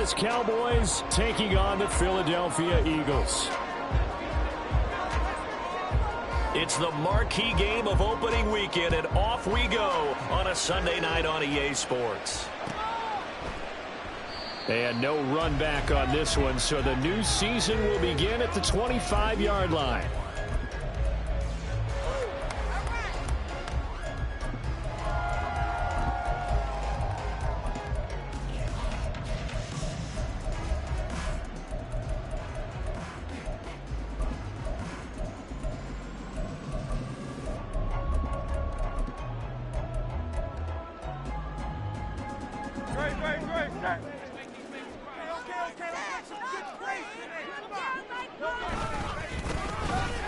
Dallas Cowboys taking on the Philadelphia Eagles. It's the marquee game of opening weekend, and off we go on a Sunday night on EA Sports. And no run back on this one, so the new season will begin at the 25-yard line.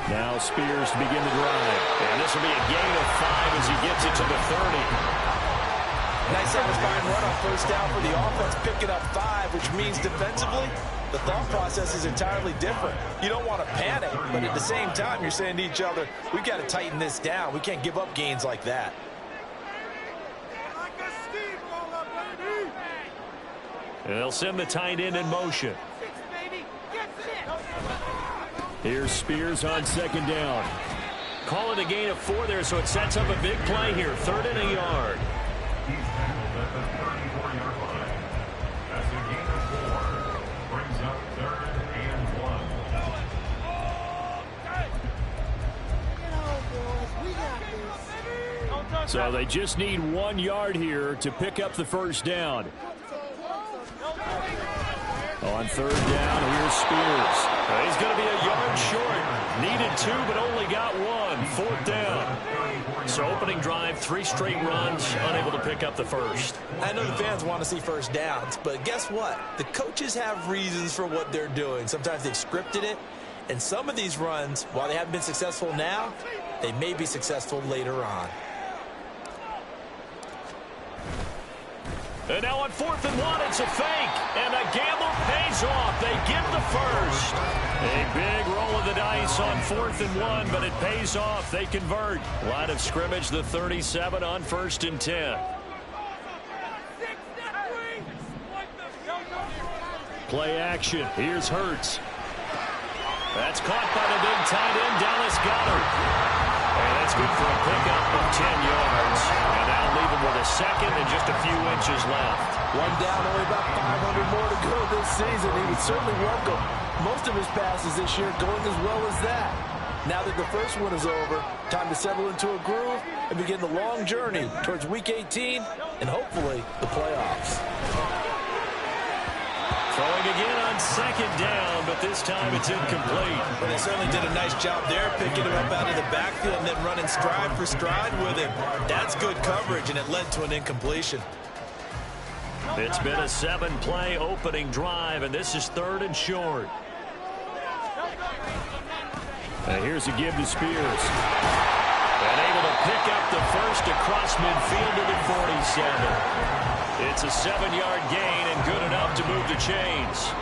Now Spears to begin the drive. And this will be a gain of 5 as he gets it to the 30. Nice satisfying run on first down for the offense, picking up 5, which means defensively, the thought process is entirely different. You don't want to panic, but at the same time, you're saying to each other, we've got to tighten this down. We can't give up gains like that. And they'll send the tight end in motion. Here's Spears on second down. Call it a gain of 4 there, so it sets up a big play here. 3rd and a yard. That's a gain of 4. Brings up 3rd and 1. So they just need 1 yard here to pick up the first down. On 3rd down, here's Spears. He's going to be a yard short. Needed 2, but only got 1. 4th down. So opening drive, 3 straight runs, unable to pick up the first. I know the fans want to see first downs, but guess what? The coaches have reasons for what they're doing. Sometimes they've scripted it, and some of these runs, while they haven't been successful now, they may be successful later on. And now on 4th and 1, it's a fake. And a gamble pays off. They get the first. A big roll of the dice on 4th and 1, but it pays off. They convert. Line of scrimmage, the 37 on 1st and 10. Play action. Here's Hurts. That's caught by the big tight end, Dallas Goedert. And that's good for a pickup of 10 yards. And now leaving with a second and just a few inches left. One down, only about 500 more to go this season. He would certainly welcome most of his passes this year going as well as that. Now that the first one is over, time to settle into a groove and begin the long journey towards Week 18 and hopefully the playoffs. Throwing again on 2nd down, but this time it's incomplete. Well, they certainly did a nice job there, picking him up out of the backfield and then running stride for stride with him. That's good coverage, and it led to an incompletion. It's been a 7-play opening drive, and this is 3rd and short. Here's a give to Spears. And able to pick up the first across midfield to the 47. It's a 7-yard gain and good enough to move the chains.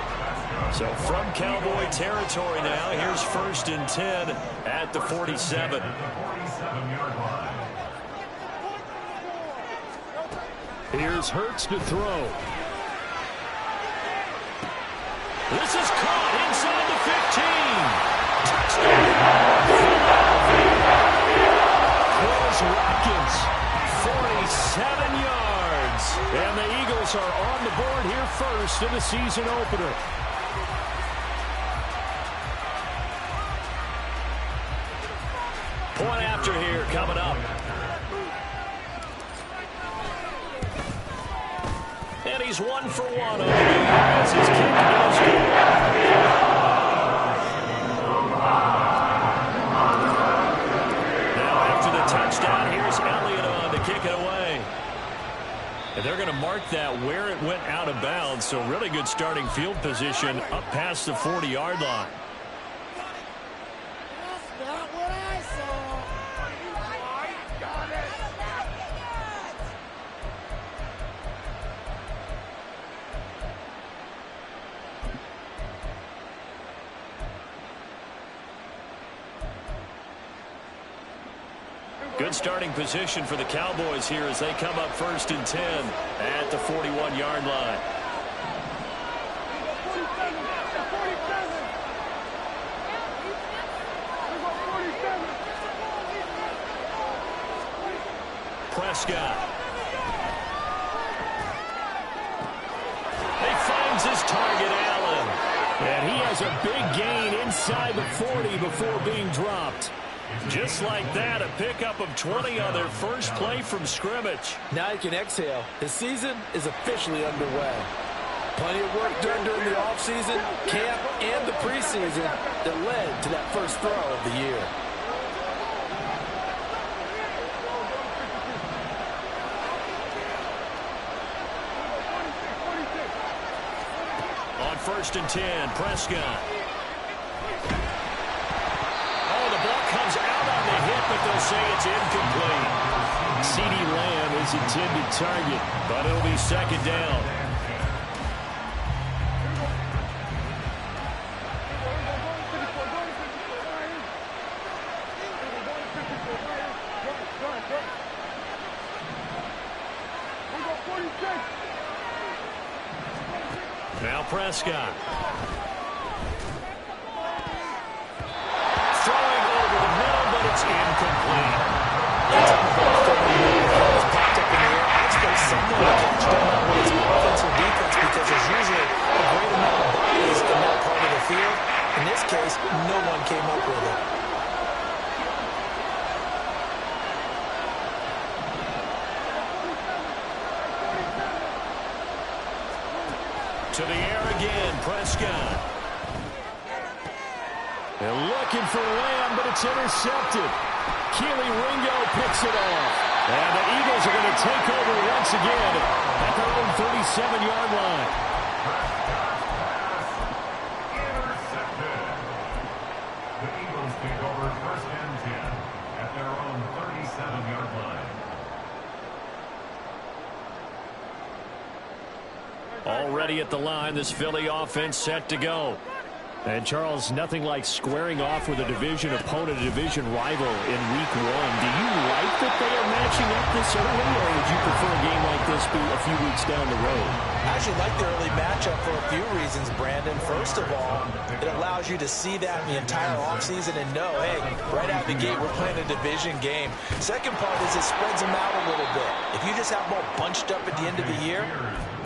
So from Cowboy territory now, here's 1st and 10 at the 47. Here's Hurts to throw. This is caught inside the 15. Touchdown. Chris Watkins, 47 yards. And the Eagles are on the board here first in the season opener. Point after here coming up. And he's 1 for 1 on the game as his kick goes good. Now after the touchdown, here's Elliott on to kick it away. And they're going to mark that where it went out of bounds, so really good starting field position up past the 40-yard line. Good starting position for the Cowboys here as they come up 1st and 10 at the 41-yard line. Prescott. He finds his target, Allen. And he has a big gain inside the 40 before being dropped. Just like that, a pickup of 20 on their first play from scrimmage. Now you can exhale. The season is officially underway. Plenty of work done during the offseason, camp, and the preseason that led to that first throw of the year. On 1st and 10, Prescott. Oh, the ball comes out on the hit, but they'll say it's incomplete. CeeDee Lamb is intended target, but it'll be second down. Now Prescott. Throwing over the middle, but it's incomplete. Popped up in the air. I expect someone to catch down on his offense or defense because there's usually a great amount of bodies in that part of the field. In this case, no one came up with it. To the air again, Prescott. They're looking for Lamb, but it's intercepted. Keely Ringo picks it off. And the Eagles are going to take over once again at their own 37-yard line. Intercepted. The Eagles take over 1st and 10 at their own 37-yard line. Already at the line, this Philly offense set to go. And, Charles, nothing like squaring off with a division opponent, a division rival in Week 1. Do you like that they are matching up this early, or would you prefer a game like this be a few weeks down the road? I actually like the early matchup for a few reasons, Brandon. First of all, it allows you to see that in the entire offseason and know, hey, right out the gate, we're playing a division game. Second part is it spreads them out a little bit. If you just have them all bunched up at the end of the year,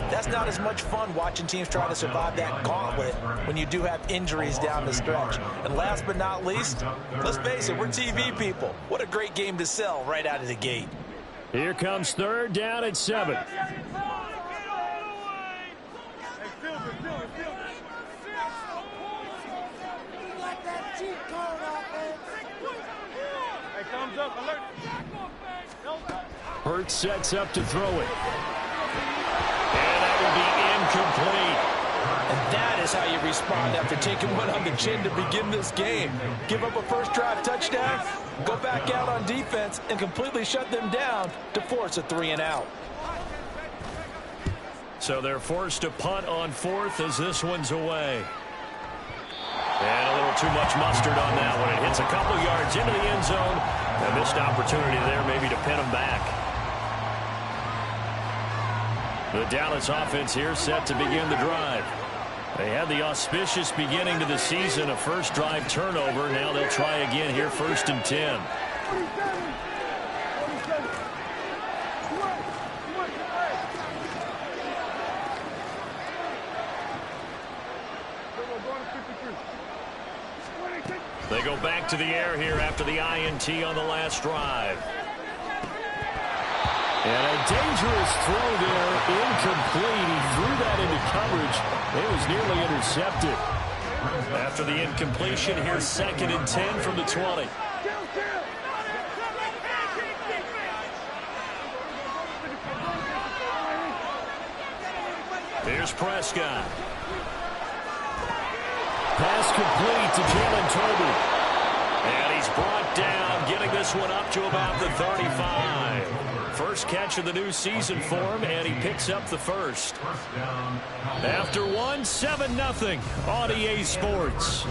that's not as much fun watching teams try to survive that gauntlet when you do have injuries down the stretch. And last but not least, let's face it, we're TV people. What a great game to sell right out of the gate. Here comes 3rd down at 7. Hurts sets up to throw it. Incomplete. And that is how you respond after taking one on the chin to begin this game. Give up a first drive touchdown, go back out on defense, and completely shut them down to force a 3-and-out. So they're forced to punt on 4th as this one's away. And a little too much mustard on that one. It hits a couple yards into the end zone. A missed opportunity there maybe to pin them back. The Dallas offense here set to begin the drive. They had the auspicious beginning to the season, a first drive turnover. Now they'll try again here, 1st and 10. They go back to the air here after the INT on the last drive. And a dangerous throw there, incomplete. He threw that into coverage. It was nearly intercepted. After the incompletion, here's 2nd and 10 from the 20. Here's Prescott. Pass complete to Jalen Tolbert. And he's brought down, getting this one up to about the 35. First catch of the new season for him, and he picks up the first. After one, 7-0 on EA Sports.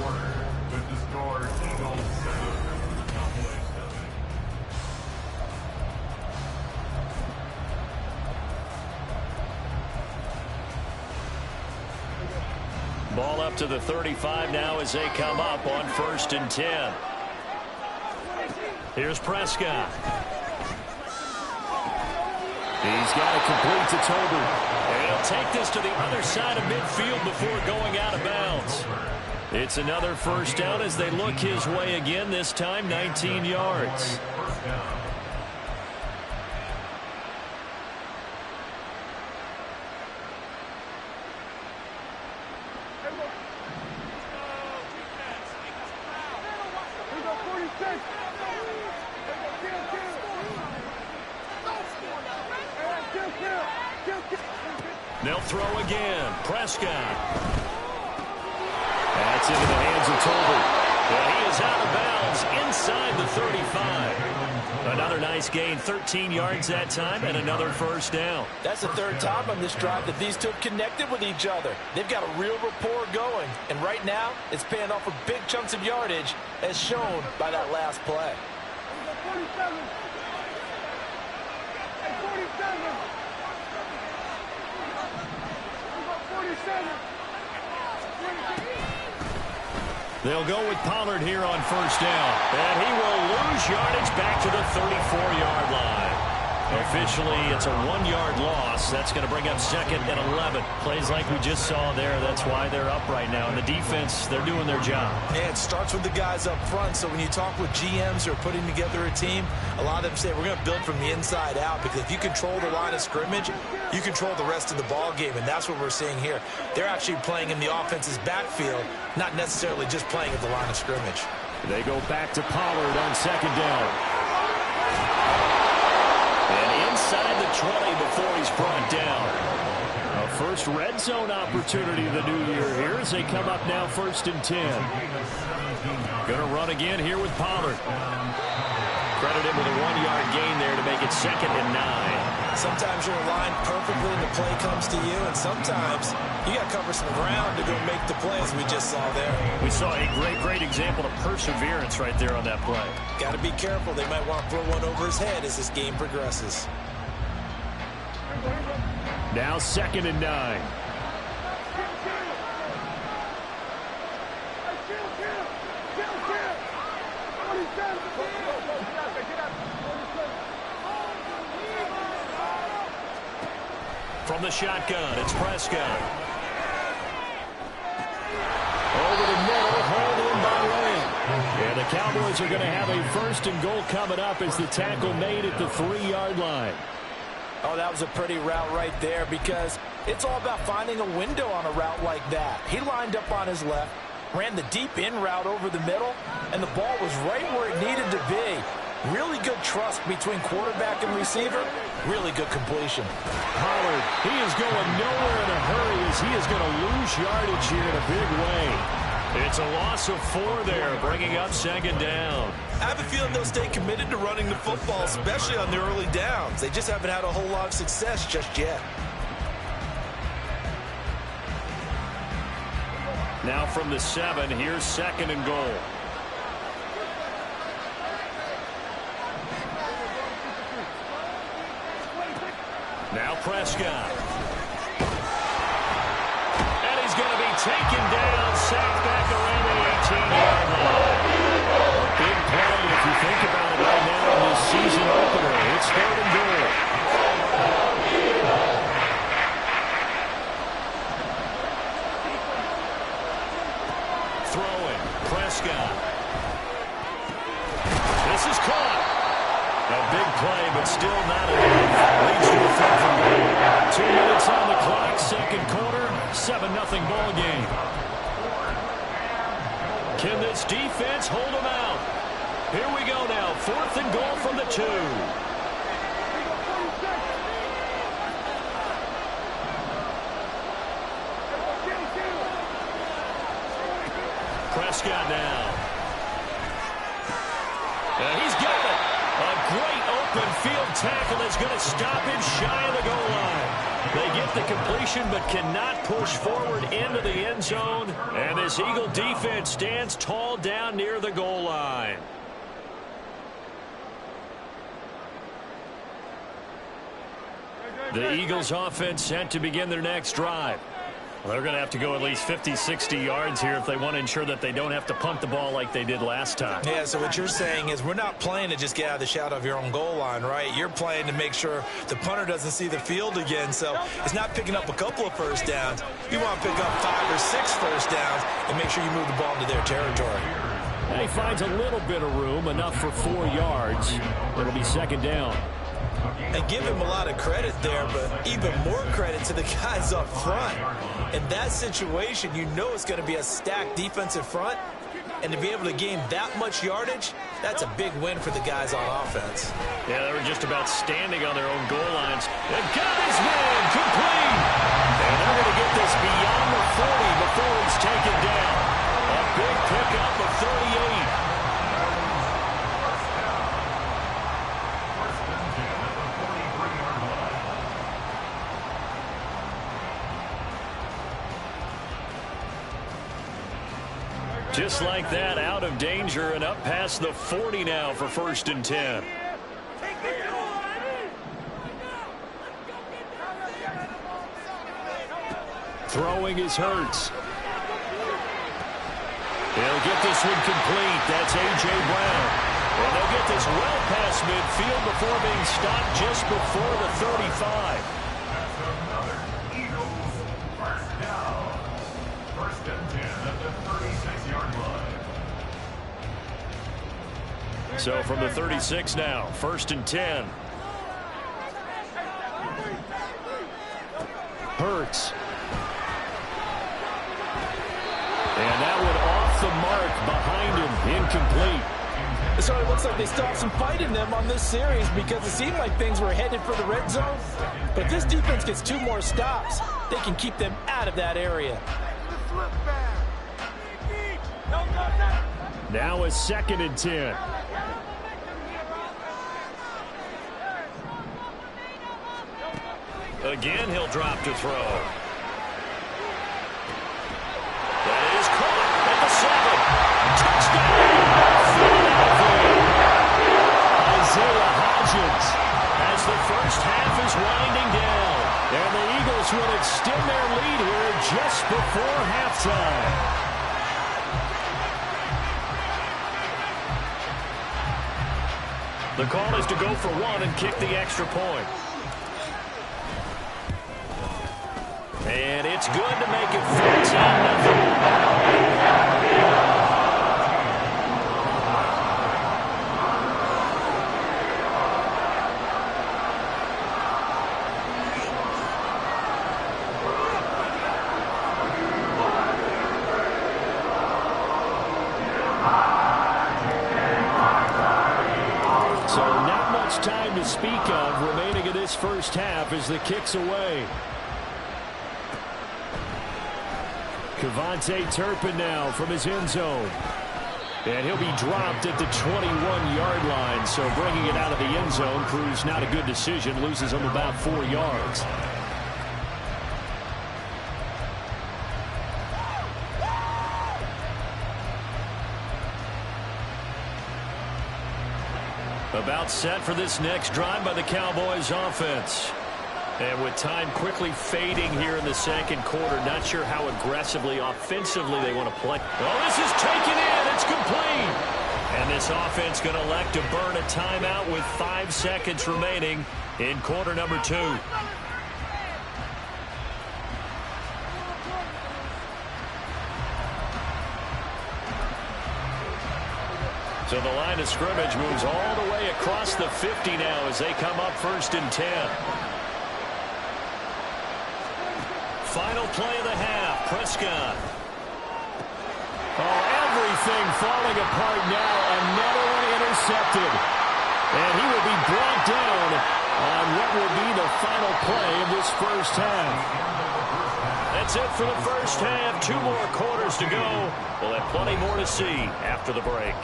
Ball up to the 35 now as they come up on 1st and 10. Here's Prescott. He's got it complete to Toby. And he'll take this to the other side of midfield before going out of bounds. It's another first down as they look his way again, this time 19 yards. They'll throw again. Prescott. That's into the hands of Toby. Well, he is out of bounds inside the 35. Another nice gain, 13 yards that time, and another first down. That's the third time on this drive that these two have connected with each other. They've got a real rapport going, and right now it's paying off with big chunks of yardage, as shown by that last play. 47. 47. They'll go with Pollard here on first down. And he will lose yardage back to the 34-yard line. Officially, it's a 1-yard loss. That's going to bring up second and 11. Plays like we just saw there. That's why they're up right now. And the defense, they're doing their job. Yeah, it starts with the guys up front. So when you talk with GMs who are putting together a team, a lot of them say we're going to build from the inside out, because if you control the line of scrimmage, you control the rest of the ball game, and that's what we're seeing here. They're actually playing in the offense's backfield, not necessarily just playing at the line of scrimmage. They go back to Pollard on second down. And inside the 20 before he's brought down. A first red zone opportunity of the new year here as they come up now first and 10. Going to run again here with Pollard. Credit him with a 1-yard gain there to make it second and 9. Sometimes you're aligned perfectly and the play comes to you, and sometimes you got to cover some ground to go make the play, as we just saw there. We saw a great example of perseverance right there on that play. Got to be careful. They might want to throw one over his head as this game progresses. Now second and 9. From the shotgun, it's Prescott. Over the middle, hauled in by Lane. And the Cowboys are going to have a first and goal coming up as the tackle made at the 3-yard line. Oh, that was a pretty route right there, because it's all about finding a window on a route like that. He lined up on his left, ran the deep in route over the middle, and the ball was right where it needed to be. Really good trust between quarterback and receiver. Really good completion. Pollard, he is going nowhere in a hurry as he is going to lose yardage here in a big way. It's a loss of 4 there, bringing up second down. I have a feeling they'll stay committed to running the football, especially on the early downs. They just haven't had a whole lot of success just yet. Now from the 7, here's second and goal. Now Prescott. And he's going to be taken down, sacked back around the 18-yard line. Big play if you think about it right now in this season opener. It's third and goal. Throwing, Prescott. This is caught. A big play, but still not enough. Leads to a fourth and goal. 2 minutes on the clock, second quarter, 7-0 ball game. Can this defense hold them out? Here we go now, fourth and goal from the 2. Prescott now. And he's got it. A great open field tackle that's going to stop him shy of the goal line. They get the completion but cannot push forward into the end zone. And this Eagle defense stands tall down near the goal line. The Eagles offense set to begin their next drive. Well, they're going to have to go at least 50, 60 yards here if they want to ensure that they don't have to punt the ball like they did last time. Yeah, so what you're saying is we're not playing to just get out of the shadow of your own goal line, right? You're playing to make sure the punter doesn't see the field again. So it's not picking up a couple of first downs. You want to pick up 5 or 6 first downs and make sure you move the ball into their territory. And he finds a little bit of room, enough for 4 yards. It'll be second down. And give him a lot of credit there, but even more credit to the guys up front. In that situation, you know it's going to be a stacked defensive front, and to be able to gain that much yardage, that's a big win for the guys on offense. Yeah, they were just about standing on their own goal lines. And got his man complete. And they're going to get this beyond the 40 before he's taken down. A big pickup of 38. Just like that, out of danger and up past the 40 now for 1st and 10. Throwing is Hurts. He'll get this one complete. That's A.J. Brown. And they'll get this well past midfield before being stopped just before the 35. So from the 36 now, 1st and 10. Hurts. And that one off the mark behind him, incomplete. So it looks like they stopped some fight in them on this series because it seemed like things were headed for the red zone. But this defense gets 2 more stops. They can keep them out of that area. Now a 2nd and 10. Again, he'll drop to throw. That is caught at the 7. Touchdown! Isaiah Hodgins as the first half is winding down. And the Eagles will extend their lead here just before halftime. The call is to go for 1 and kick the extra point. And it's good to make it 14-0. So not much time to speak of remaining in this first half as the kick's away. Kevontae Turpin now from his end zone. And he'll be dropped at the 21-yard line. So bringing it out of the end zone proves not a good decision. Loses him about 4 yards. About set for this next drive by the Cowboys offense. And with time quickly fading here in the second quarter, not sure how aggressively, offensively they want to play. Oh, this is taken in. It's complete. And this offense going to elect to burn a timeout with 5 seconds remaining in quarter number 2. So the line of scrimmage moves all the way across the 50 now as they come up 1st and 10. Final play of the half, Prescott. Oh, everything falling apart now. Another one intercepted. And he will be brought down on what will be the final play of this first half. That's it for the first half. 2 more quarters to go. We'll have plenty more to see after the break.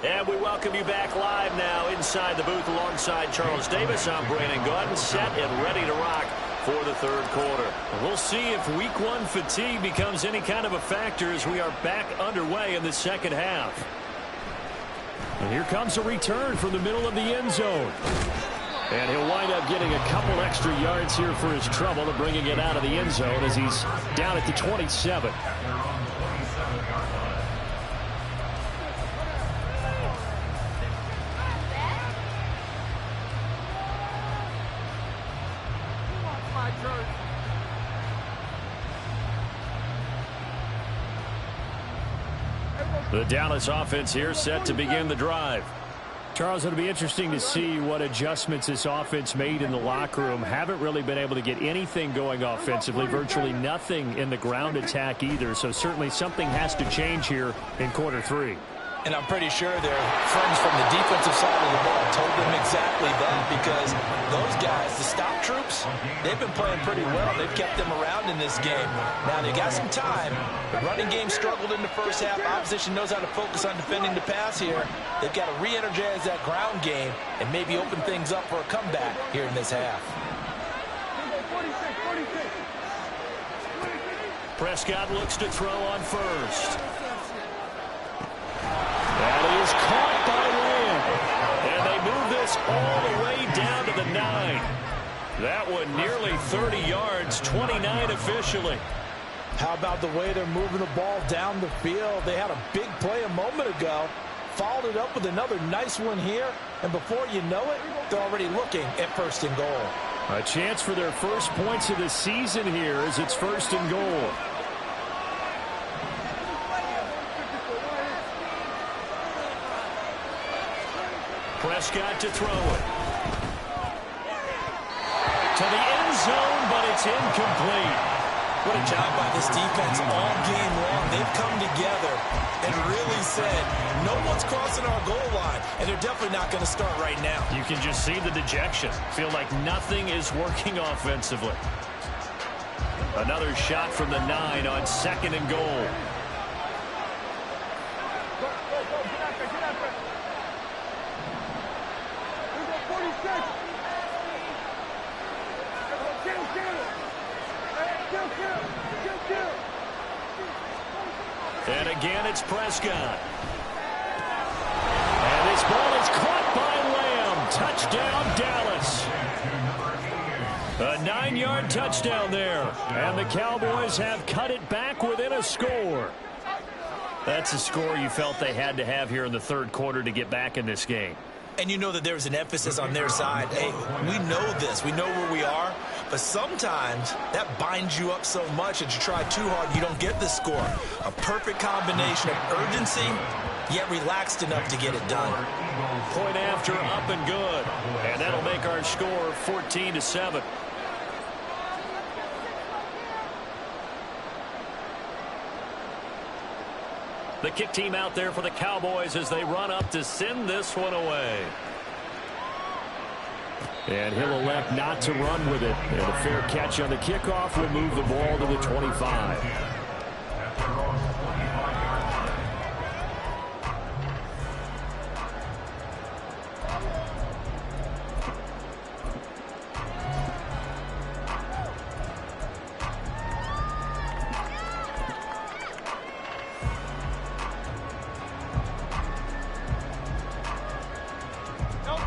And we welcome you back live now inside the booth alongside Charles Davis. I'm Brandon Goonz, set and ready to rock for the third quarter. We'll see if week one fatigue becomes any kind of a factor as we are back underway in the second half. And here comes a return from the middle of the end zone. And he'll wind up getting a couple extra yards here for his trouble and bringing it out of the end zone as he's down at the 27. The Dallas offense here set to begin the drive. Charles, it'll be interesting to see what adjustments this offense made in the locker room. Haven't really been able to get anything going offensively, virtually nothing in the ground attack either. So certainly something has to change here in quarter three. And I'm pretty sure their friends from the defensive side of the ball told them exactly that, because those guys, the stop troops, they've been playing pretty well. They've kept them around in this game. Now, they got some time. The running game struggled in the first half. Opposition knows how to focus on defending the pass here. They've got to re-energize that ground game and maybe open things up for a comeback here in this half. Prescott looks to throw on first. And he is caught by Lamb. And they move this all the way down to the 9. That one nearly 30 yards, 29 officially. How about the way they're moving the ball down the field? They had a big play a moment ago, followed it up with another nice one here, and before you know it, they're already looking at first and goal. A chance for their first points of the season here as it's first and goal. Prescott to throw it. To the end zone, but it's incomplete. What a job by this defense all game long. They've come together and really said, no one's crossing our goal line, and they're definitely not going to start right now. You can just see the dejection. Feel like nothing is working offensively. Another shot from the 9 on second and goal. And again, it's Prescott. And this ball is caught by Lamb. Touchdown, Dallas. A 9-yard touchdown there. And the Cowboys have cut it back within a score. That's a score you felt they had to have here in the third quarter to get back in this game. And you know that there's an emphasis on their side. Hey, we know this. We know where we are. But sometimes that binds you up so much that you try too hard, you don't get the score. A perfect combination of urgency, yet relaxed enough to get it done. Point after, up and good. And that'll make our score 14-7. The kick team out there for the Cowboys as they run up to send this one away. And he'll elect not to run with it. And a fair catch on the kickoff will move the ball to the 25.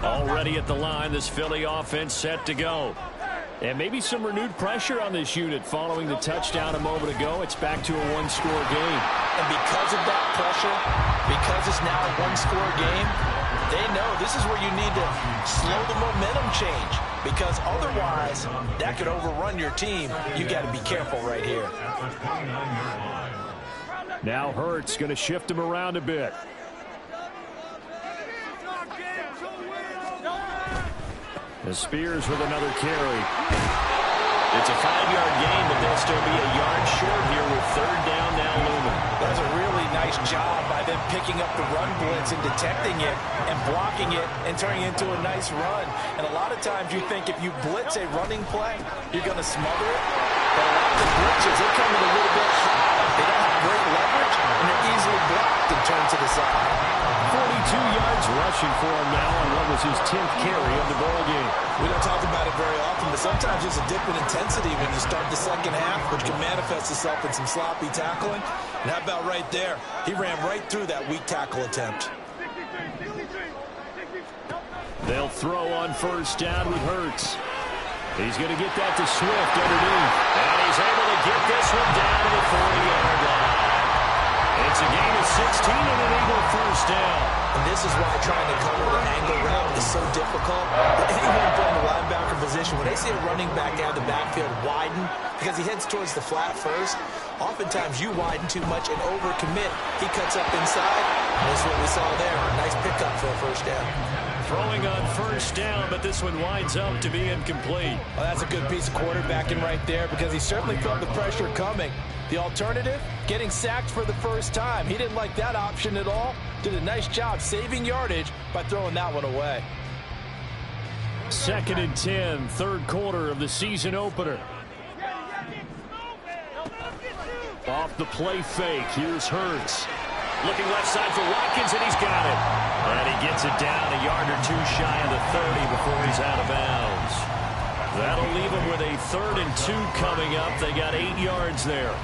Already at the line, this Philly offense set to go. And maybe some renewed pressure on this unit following the touchdown a moment ago. It's back to a one-score game. And because of that pressure, because it's now a one-score game, they know this is where you need to slow the momentum change. Because otherwise, that could overrun your team. You got to be careful right here. Now Hurts going to shift him around a bit. And Spears with another carry. It's a 5-yard gain, but they'll still be a yard short here with third down now looming. That's a really nice job by them picking up the run blitz and detecting it and blocking it and turning it into a nice run. And a lot of times you think if you blitz a running play, you're going to smother it. But a lot of the blitzes, they come in a little bit high. They don't have great leverage, and they're easily blocked and turned to the side. 42 yards rushing for him now on what was his 10th carry of the ball game. We don't talk about it very often, but sometimes there's a dip in intensity when you start the second half, which can manifest itself in some sloppy tackling. And how about right there? He ran right through that weak tackle attempt. They'll throw on first down with Hurts. He's going to get that to Swift underneath. And he's able to get this one down to the 40-yard line. It's a gain of 16 and an Eagle first down. And this is why trying to cover the angle route is so difficult. Anyone from the linebacker position, when they see a running back out of the backfield widen, because he heads towards the flat first, oftentimes you widen too much and overcommit. He cuts up inside, and this is what we saw there. A nice pickup for a first down. Throwing on first down, but this one winds up to be incomplete. Well, that's a good piece of quarterbacking right there, because he certainly felt the pressure coming. The alternative, getting sacked for the first time. He didn't like that option at all. Did a nice job saving yardage by throwing that one away. 2nd and 10, third quarter of the season opener. Off the play fake, here's Hurts. Looking left side for Watkins, and he's got it. And he gets it down a yard or two shy of the 30 before he's out of bounds. That'll leave him with a 3rd and 2 coming up. They got 8 yards there.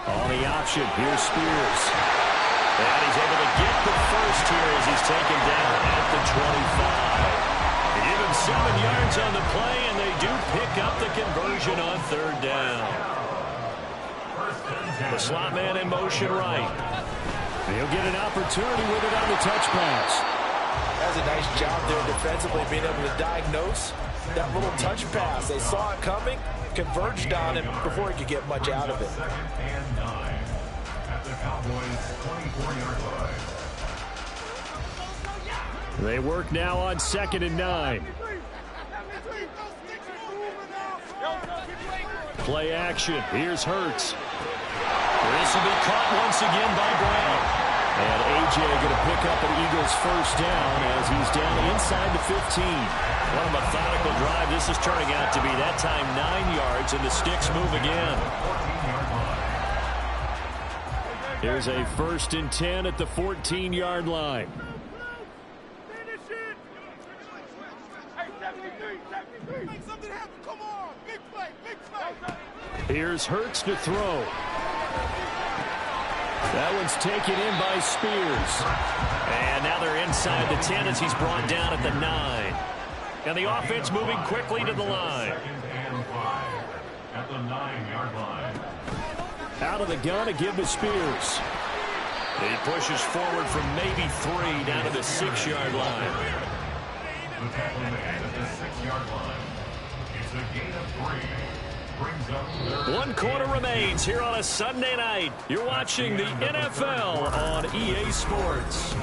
On the option, here's Spears. And he's able to get the first here as he's taken down at the 25. They give him 7 yards on the play, and they do pick up the conversion on 3rd down. The slot man in motion right. He'll get an opportunity with it on the touch pass. That's a nice job there defensively, being able to diagnose that little touch pass. They saw it coming, converged on him before he could get much out of it. 2nd and 9 at the Cowboys' 24-yard line. They work now on 2nd and 9. Play action. Here's Hurts. This will be caught once again by Brown. And A.J. going to pick up an Eagles first down as he's down inside the 15. What a methodical drive this is turning out to be. That time 9 yards, and the sticks move again. Here's a 1st and 10 at the 14-yard line. Make something happen. Come on. Big play. Big play. Here's Hurts to throw. That one's taken in by Spears. And now they're inside the 10 as he's brought down at the 9. And the offense moving quickly to the line. 2nd and 5 at the 9-yard line. Out of the gun to give to Spears. He pushes forward from maybe 3 down to the 6-yard line. The tackle made at the 6-yard line. It's a gain of 3. Brings up 3rd. 1 quarter remains here on a Sunday night. You're watching the NFL on EA Sports.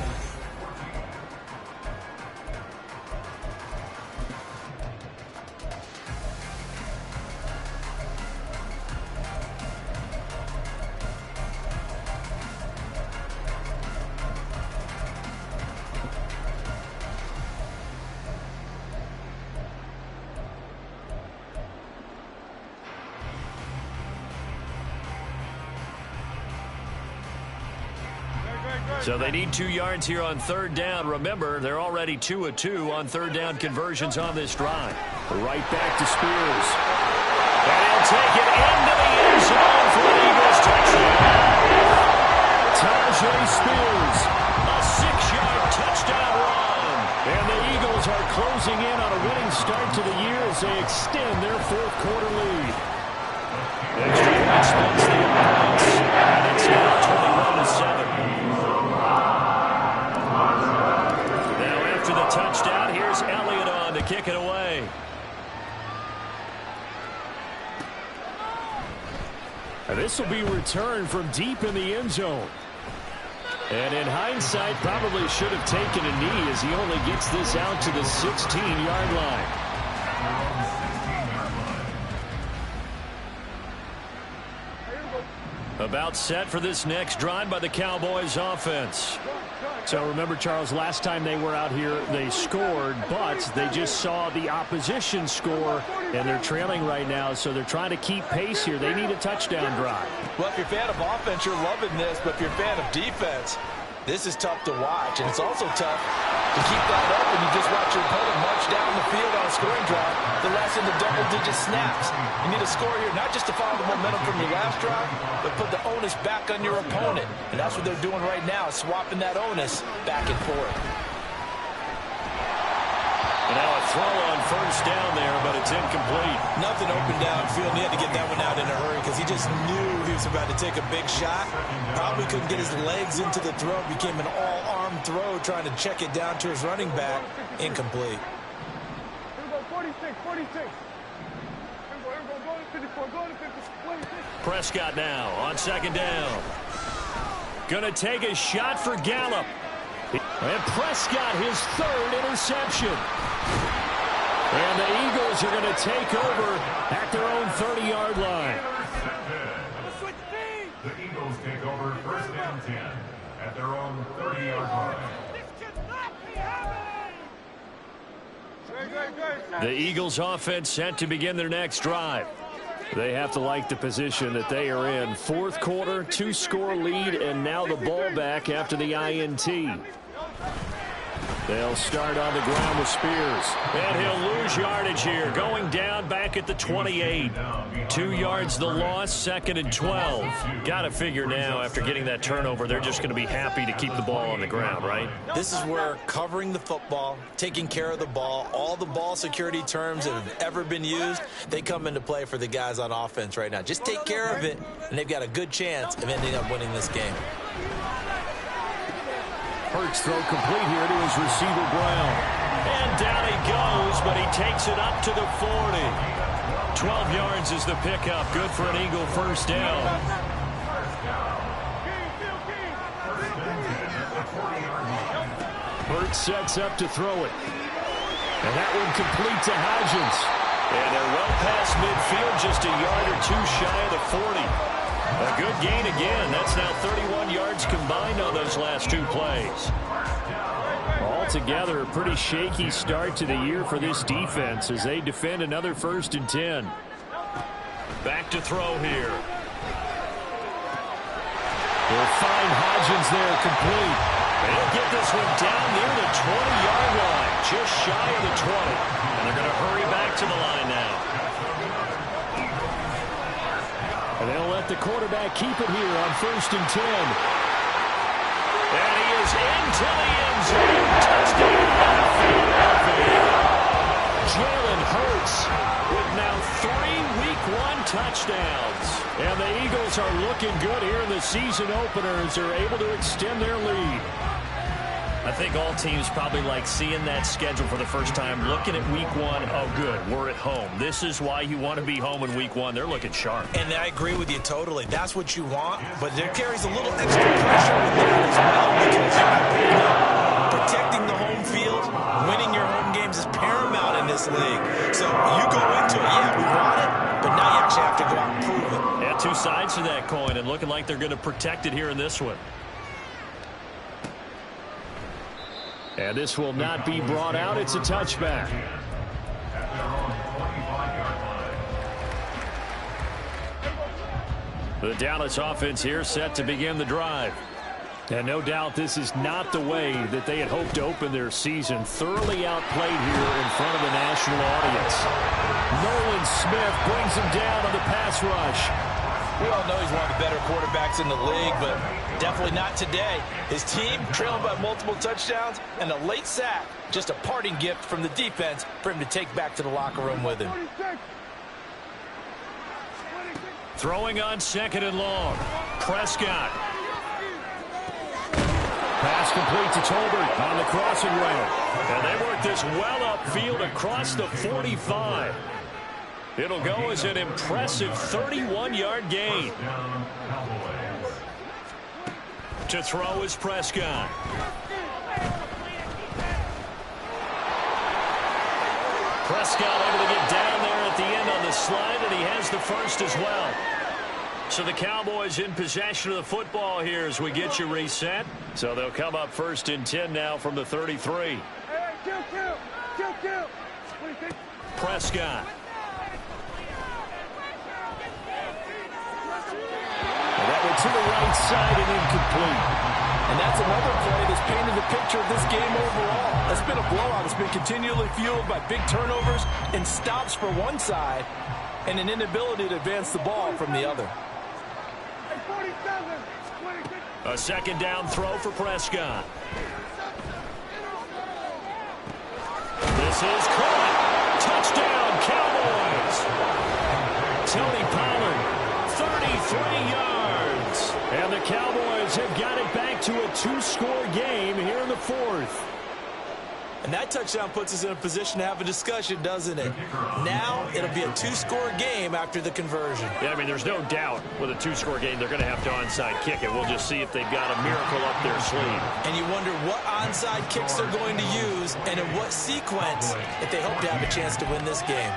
So they need 2 yards here on 3rd down. Remember, they're already 2 of 2 on 3rd down conversions on this drive. Right back to Spears. And he'll take it into the end zone for an Eagles touchdown. Tajay Spears. A 6-yard touchdown run. And the Eagles are closing in on a winning start to the year as they extend their 4th quarter lead. Extra point splits the offense. And it's now 21-7. After the touchdown, here's Elliott on to kick it away. And this will be returned from deep in the end zone. And in hindsight, probably should have taken a knee as he only gets this out to the 16-yard line. About set for this next drive by the Cowboys offense. So remember, Charles, last time they were out here, they scored, but they just saw the opposition score, and they're trailing right now, so they're trying to keep pace here. They need a touchdown drive. Well, if you're a fan of offense, you're loving this, but if you're a fan of defense, this is tough to watch, and it's also tough to keep that up when you just watch your opponent march down the field on a scoring drive, the last in the double-digit snaps. You need a score here, not just to follow the momentum from your last drive, but put the onus back on your opponent. And that's what they're doing right now, swapping that onus back and forth. And now a throw on first down there, but it's incomplete. Nothing open downfield, and he had to get that one out in a hurry because he just knew he was about to take a big shot. Probably couldn't get his legs into the throw. Became an all-arm throw, trying to check it down to his running back. Incomplete. Here we go, 46, 46. Here we go, go to 54, go to 56. Prescott now on second down. Gonna take a shot for Gallup. And Prescott, his third interception. And the Eagles are going to take over at their own 30-yard line. The Eagles take over first and 10 at their own 30-yard line. The Eagles offense set to begin their next drive. They have to like the position that they are in. Fourth quarter, 2-score lead, and now the ball back after the INT. They'll start on the ground with Spears. And he'll lose yardage here. Going down back at the 28. 2 yards the loss, second and 12. Got to figure now after getting that turnover, they're just going to be happy to keep the ball on the ground, right? This is where covering the football, taking care of the ball, all the ball security terms that have ever been used, they come into play for the guys on offense right now. Just take care of it, and they've got a good chance of ending up winning this game. Hurts throw complete here to his receiver, Brown. And down he goes, but he takes it up to the 40. 12 yards is the pickup. Good for an Eagle first down. Hurts sets up to throw it. And that one complete to Hodgins. And they're well past midfield, just a yard or two shy of the 40. A good gain again. That's now 31 yards combined on those last 2 plays. Altogether, a pretty shaky start to the year for this defense as they defend another first and 10. Back to throw here. They'll find Hodgins there, complete. They'll get this one down near the 20-yard line, just shy of the 20. And they're going to hurry back to the line now. And they'll let the quarterback keep it here on first and 10. And he is into the end zone. Touchdown. Jalen Hurts with now 3 Week 1 touchdowns. And the Eagles are looking good here in the season opener as they're able to extend their lead. I think all teams probably like seeing that schedule for the first time, looking at Week 1. Oh, good, we're at home. This is why you want to be home in Week 1. They're looking sharp. And I agree with you totally. That's what you want, but there carries a little extra pressure with that as well because you're not picking up. Protecting the home field, winning your home games is paramount in this league. So you go into it, yeah, we want it, but now you actually have to go out and prove it. Yeah, 2 sides to that coin, and looking like they're going to protect it here in this one. And this will not be brought out. It's a touchback. The Dallas offense here set to begin the drive. And no doubt this is not the way that they had hoped to open their season. Thoroughly outplayed here in front of the national audience. Nolan Smith brings him down on the pass rush. We all know he's one of the better quarterbacks in the league, but definitely not today. His team trailing by multiple touchdowns and a late sack. Just a parting gift from the defense for him to take back to the locker room with him. Throwing on second and long. Prescott. Pass complete to Tolbert on the crossing route. And they work this well upfield across the 45. It'll go as an impressive 31-yard gain. To throw is Prescott. Prescott able to get down there at the end on the slide, and he has the first as well. So the Cowboys in possession of the football here as we get you reset. So they'll come up 1st and 10 now from the 33. Kill. Prescott. And that went to the right side and incomplete. And that's another play that's painted the picture of this game overall. That's been a blowout. It's been continually fueled by big turnovers and stops for one side and an inability to advance the ball from the other. A 2nd down throw for Prescott. This is caught. Touchdown, Cowboys. Tony Pollard, 33 yards. And the Cowboys have got it back to a 2-score game here in the 4th. And that touchdown puts us in a position to have a discussion, doesn't it? Now it'll be a 2-score game after the conversion. Yeah, I mean, there's no doubt with a 2-score game they're going to have to onside kick it. We'll just see if they've got a miracle up their sleeve. And you wonder what onside kicks they're going to use and in what sequence if they hope to have a chance to win this game.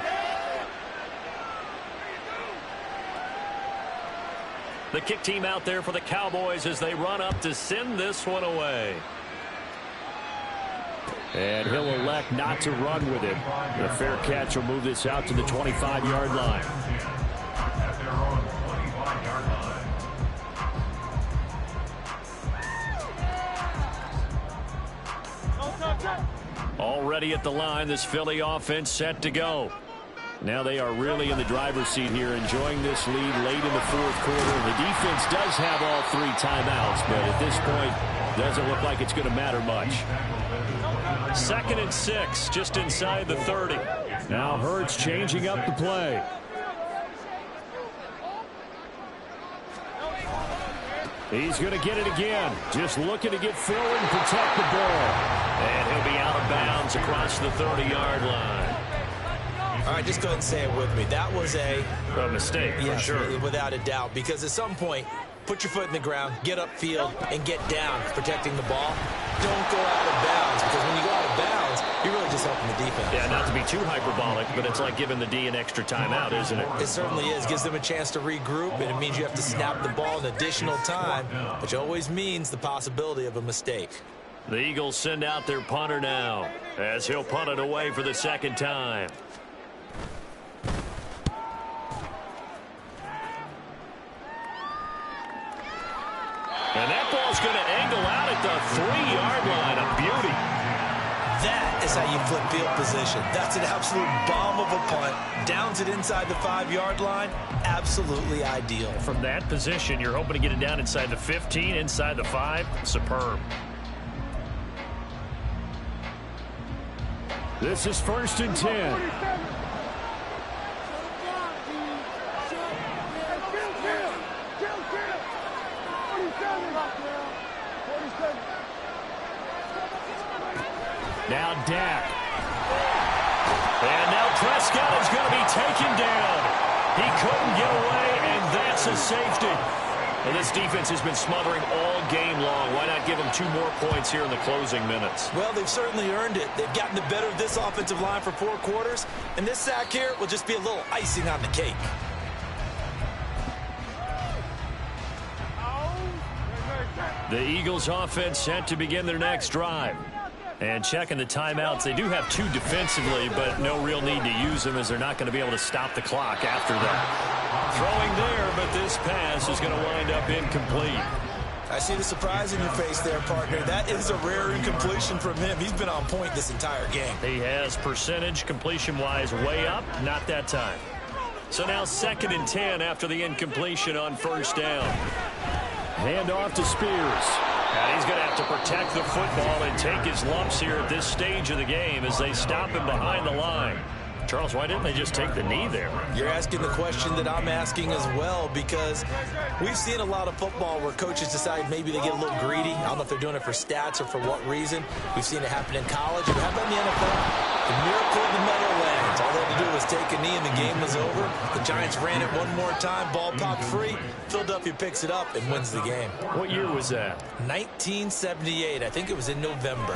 The kick team out there for the Cowboys as they run up to send this one away. And he'll elect not to run with it. The fair catch will move this out to the 25-yard line. At their own 25-yard line. Already at the line, this Philly offense set to go. Now they are really in the driver's seat here, enjoying this lead late in the 4th quarter. The defense does have all 3 timeouts, but at this point, doesn't look like it's going to matter much. 2nd and 6, just inside the 30. Now Hurts changing up the play. He's going to get it again. Just looking to get Phil and protect the ball. And he'll be out of bounds across the 30-yard line. All right, just go ahead and say it with me. That was a mistake, for sure. Without a doubt, because at some point, put your foot in the ground, get upfield, and get down protecting the ball. Don't go out of bounds, because when you go out of bounds, you're really just helping the defense. Yeah, not to be too hyperbolic, but it's like giving the D an extra timeout, isn't it? It certainly is. Gives them a chance to regroup, and it means you have to snap the ball an additional time, which always means the possibility of a mistake. The Eagles send out their punter now, as he'll punt it away for the 2nd time. And that ball's going to angle out at the 3-yard line. A beauty. That is how you flip field position. That's an absolute bomb of a punt. Downs it inside the 5-yard line. Absolutely ideal. From that position, you're hoping to get it down inside the 15, inside the 5. Superb. This is 1st and 10. Now Dak. And now Prescott is going to be taken down. He couldn't get away, and that's a safety. And this defense has been smothering all game long. Why not give them 2 more points here in the closing minutes? Well, they've certainly earned it. They've gotten the better of this offensive line for 4 quarters, and this sack here will just be a little icing on the cake. The Eagles offense set to begin their next drive. And checking the timeouts, they do have 2 defensively, but no real need to use them as they're not going to be able to stop the clock after that. Throwing there, but this pass is going to wind up incomplete. I see the surprise in your face there, partner. That is a rare incompletion from him. He's been on point this entire game. He has percentage completion-wise way up, not that time. So now 2nd and 10 after the incompletion on 1st down. Hand off to Spears. And he's going to have to protect the football and take his lumps here at this stage of the game as they stop him behind the line. Charles, why didn't they just take the knee there? You're asking the question that I'm asking as well, because we've seen a lot of football where coaches decide maybe they get a little greedy. I don't know if they're doing it for stats or for what reason. We've seen it happen in college. It happened in the NFL. The miracle of the Meadowlands. All they had to do was take a knee and the game was over. The Giants ran it one more time. Ball popped free. Philadelphia picks it up and wins the game. What year was that? 1978. I think it was in November.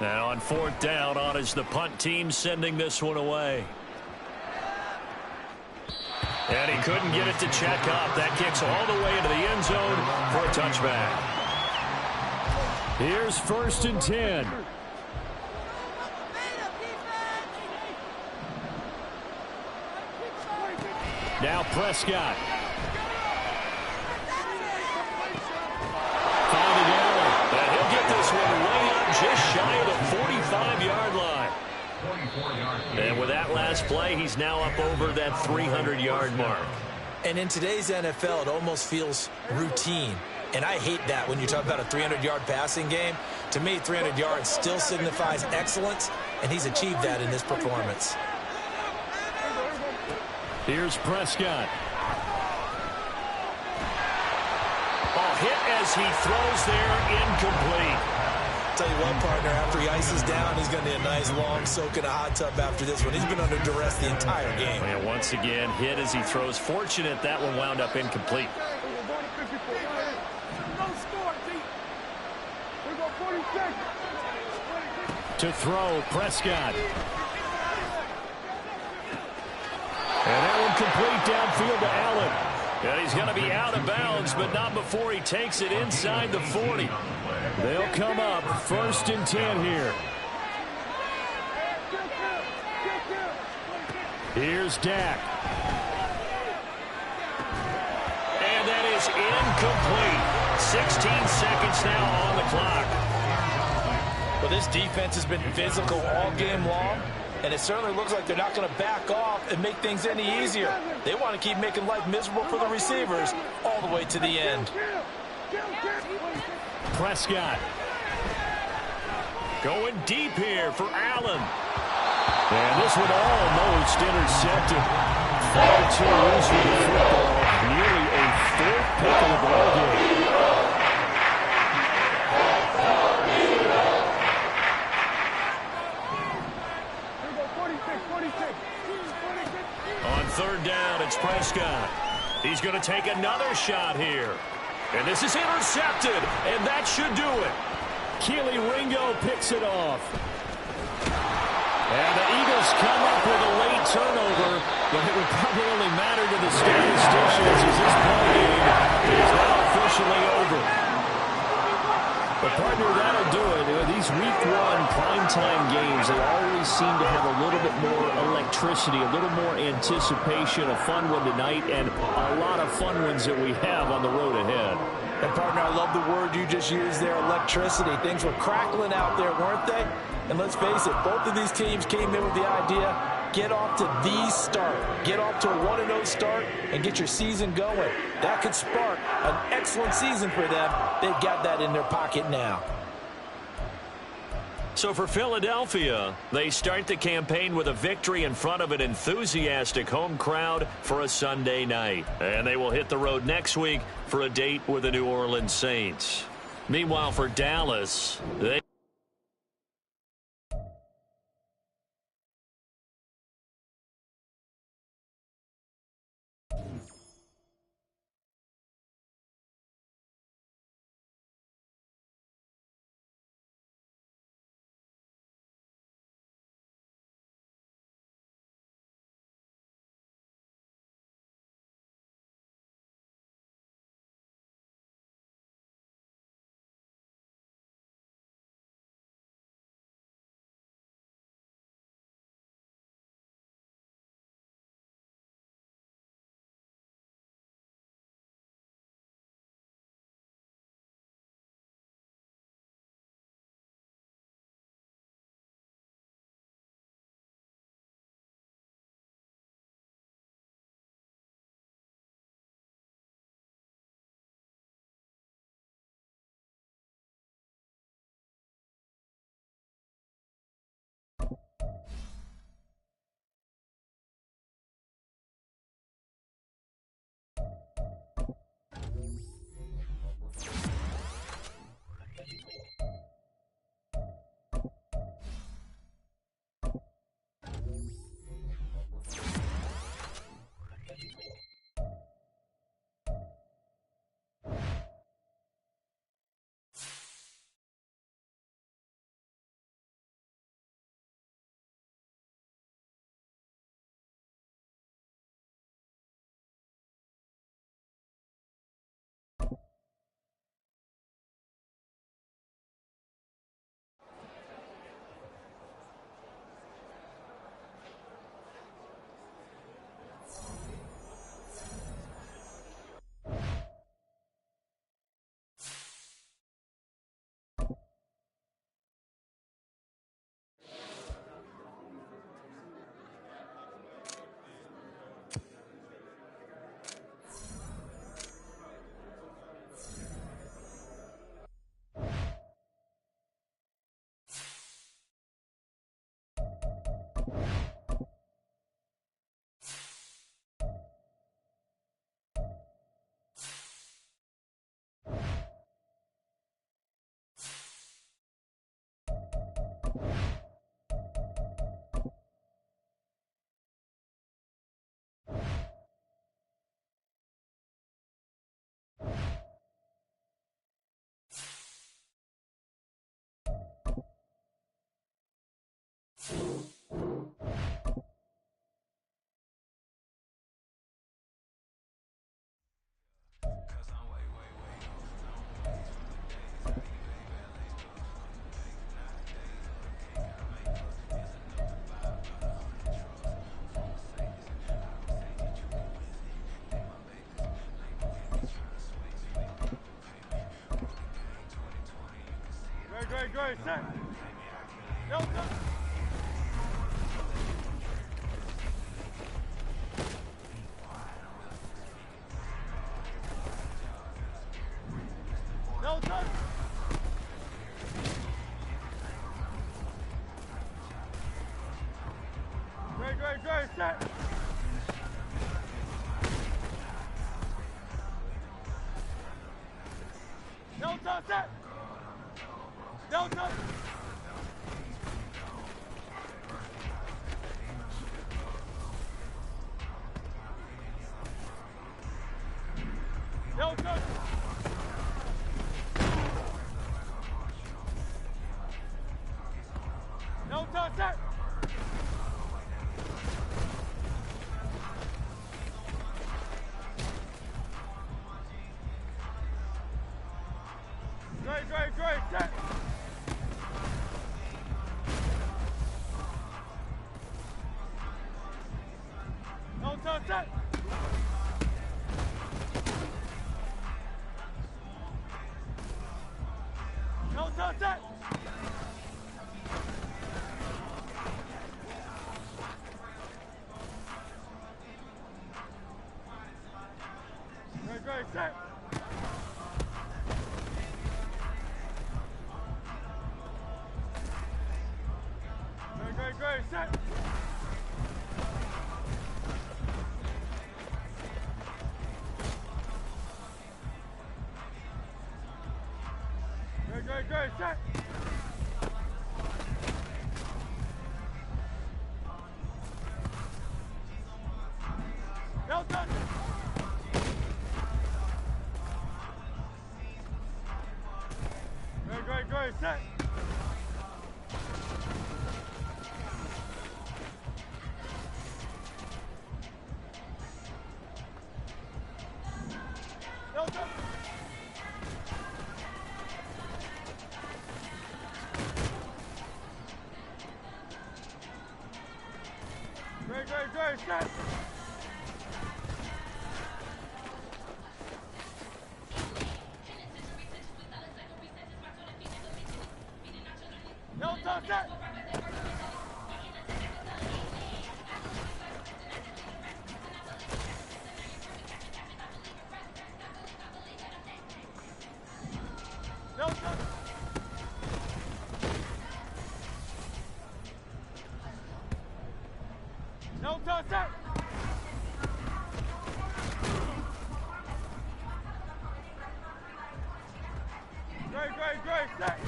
Now on 4th down, on is the punt team sending this one away. And he couldn't get it to check up. That kicks all the way into the end zone for a touchback. Here's 1st and 10. Now Prescott. Finding Allen. And he'll get this one way up just shy of the 45-yard line. And with that last play, he's now up over that 300-yard mark. And in today's NFL, it almost feels routine. And I hate that when you talk about a 300-yard passing game. To me, 300 yards still signifies excellence, and he's achieved that in this performance. Here's Prescott. Hit as he throws there, incomplete. Tell you what, partner, after he ices down, he's going to need a nice long soak in a hot tub after this one. He's been under duress the entire game. And once again, hit as he throws. Fortunate that one wound up incomplete. To throw, Prescott. And that one complete downfield to Allen. And he's going to be out of bounds, but not before he takes it inside the 40. They'll come up 1st and 10 here. Here's Dak. And that is incomplete. 16 seconds now on the clock. Well, this defense has been physical all game long, and it certainly looks like they're not going to back off and make things any easier. They want to keep making life miserable for the receivers all the way to the end. Prescott. Going deep here for Allen. And this one almost intercepted. Far too loose with the football. Nearly a 4th pick of the ball game. On 3rd down, it's Prescott. He's going to take another shot here. And this is intercepted, and that should do it. Keely Ringo picks it off. And the Eagles come up with a late turnover, but it would probably only matter to the statisticians as this ball game is now officially over. But, partner, that'll do it. These Week 1 primetime games, they always seem to have a little bit more electricity, a little more anticipation, a fun one tonight, and a lot of fun ones that we have on the road ahead. And, partner, I love the word you just used there, electricity. Things were crackling out there, weren't they? And let's face it, both of these teams came in with the idea, get off to the start. Get off to a 1-0 start and get your season going. That could spark an excellent season for them. They've got that in their pocket now. So for Philadelphia, they start the campaign with a victory in front of an enthusiastic home crowd for a Sunday night. And they will hit the road next week for a date with the New Orleans Saints. Meanwhile, for Dallas, they Great, set. No, no. No touch. Great, set. No touch, set. No touch. No touch. No touch, set. Great, set. No touch, set. No touch, set. Great, set. Great, set. Great, set. No touch. Great, set. No touch. Great, set. No touch, set. No touch. No touch, set. Great, set.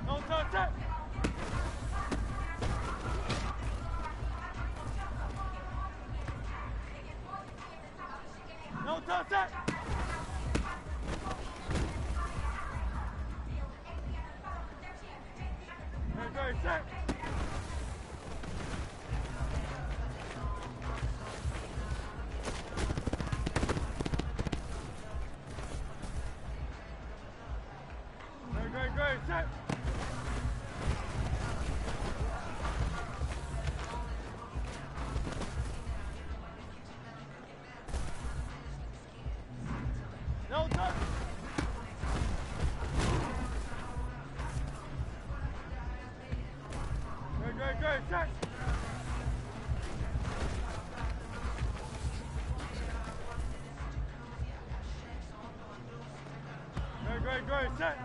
No touch, set. No touch, set. Great, set. Great, set. No touch. Great, set. Great, set.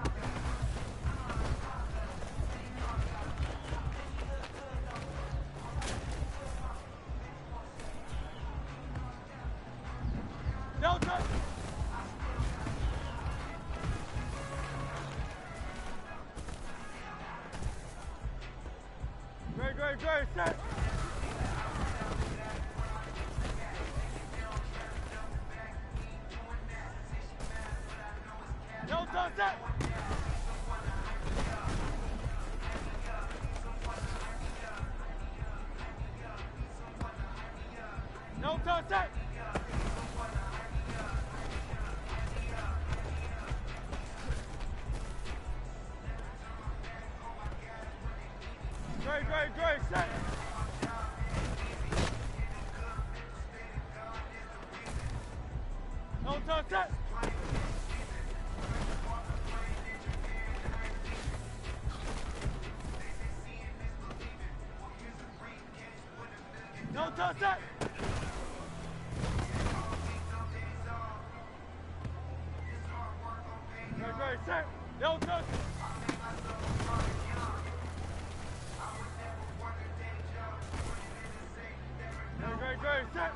No touch. Great, set. No touch, set. No touch, set. Great, set. No touch that. No touch that. Great, set. No touch. Great, set.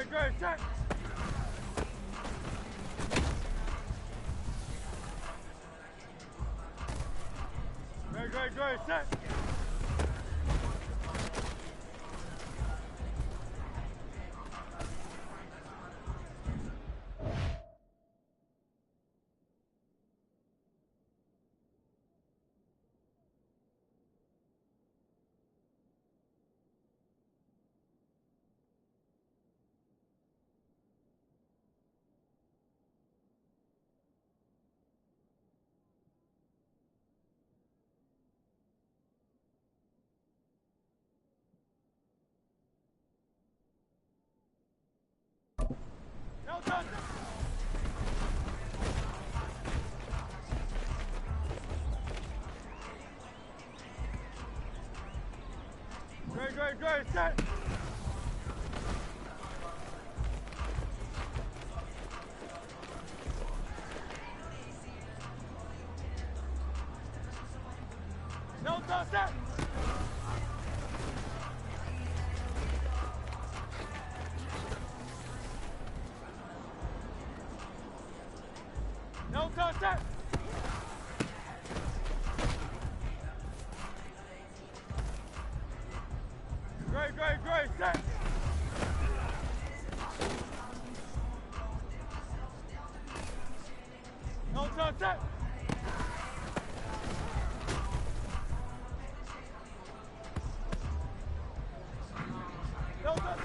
Great, set. Great, set. No touch. Great, set. No touch that. No touch that. Great, set. No touch that. No touch.